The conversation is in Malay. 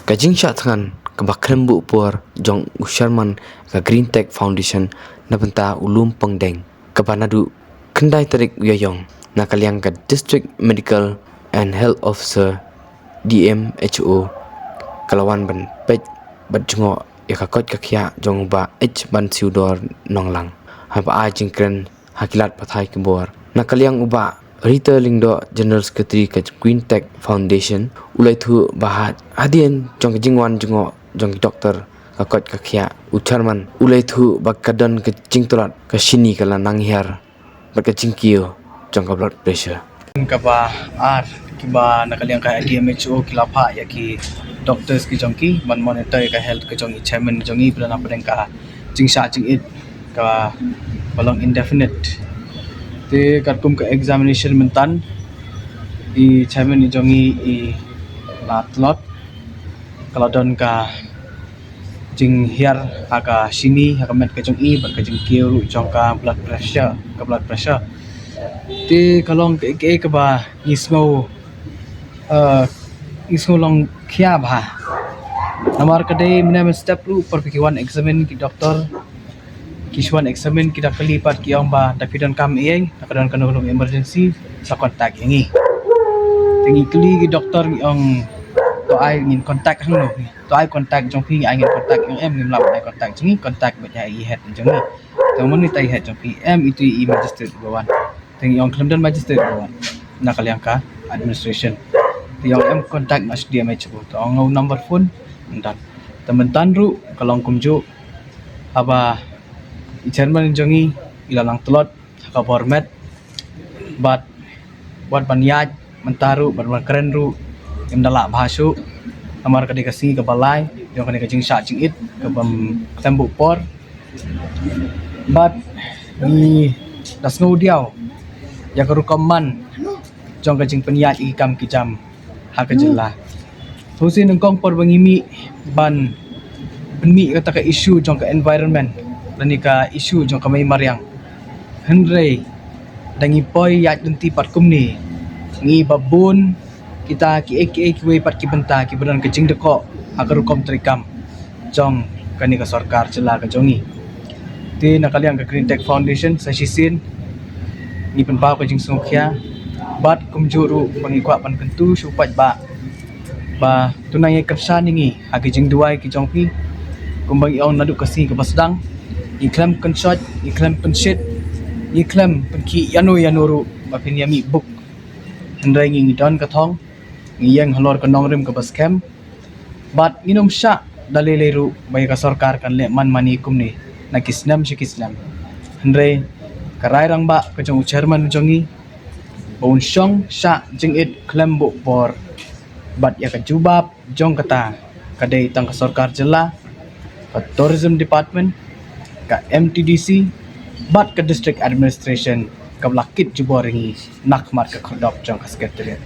Kajing syak tangan kebakrem bu puar jong usharman ka Green Tech Foundation na benta ulum pengdeng kebanadu kendai tarik uyayong na kaliang ka District Medical and Health Officer DMHO kalawan ban pej bat jungo ya kakot kakya jong ba ban siudor nonglang haba a jingkren hakilat pathai kebor na kaliang uba Rita Lingdo General Secretary ke Green Tech Foundation ulai thu bahat adien jong jingwan jungo jong doktor kakot kakya utarman ulai thu bakadon ke jingtolat ke sini kala nanghiar bak jingkio jong blood pressure kaba ar kiba nakaliang ka DMHO kilapa ya ki doctors ki jongki man monitor ka health ka jong chairman jongi plan apa ka jingsa jingit ka balong indefinite te katkum ka examination mentan i chairman ni jongi i latlot kalau don ka jing hiar aga sini aga met ka jong i ba ka jing kiru jong ka blood pressure te kalong ke ba ismo long kya ba namar kadai mena step lu perpikiwan examine ki doktor kiswan examine kita kelipat ki ong ba dapidan kam ei nakadon kanulong emergency sa kontak ingi tingi kli ki doktor ki ong to ai ngin kontak hang no to ai kontak jong pi ai ngin kontak ong em ngim lap ai kontak jingi kontak ba ai het jongi to mon ni tai het jong pi em itu i magistrate bawan tingi ong Clemton magistrate bawan nakaliang ka administration ti ong em kontak mas DMH ko to ong number phone dan temen tanru kalong kumju aba chairman jongi ilalang telot ka format bat buat banyaj mentaru ban keren ru im dala bhasu amar kadi kasi ka balai yung kani ka jing sha jing it ka bam tembu por bat ni dasngo diaw ya ka rukaman jong ka jing penyaj ikam kijam ha ka jela husin ngkong por bangimi ban benmi kata ka issue jong ka environment lani ka isu jong kamay mariang henry dangi poi yat denti pat kumni ngi babun kita ki we pat ki benta ki badan ke jing deko agar kom trikam jong kani ka sarkar cela ka jongi ti nakaliang ka Green Tech Foundation sa sisin ni penpa ka jing sungkya bat kumjuru pangikwa pan kentu supat ba tunai kersa ningi agi jing duai ki jongpi kumbang iong nadu kasi ka basdang iklam konshot iklam konshit iklam penki yanuru bapin yami book hendrai ngi don ka thong ngi yang halor ka nongrim ka baskem bat nginom sha daleleru bai ka sarkar kan le man mani kumni na kisnam hendrai karai rang ba ka jong chairman jongi bon shong sha jingit klembo por bat ya ka jubab jong kata kadai tang ka sarkar jela ka tourism department ka MTDC bat ka district administration ka lakit juboringi nak mat ka khodop jong ka secretariat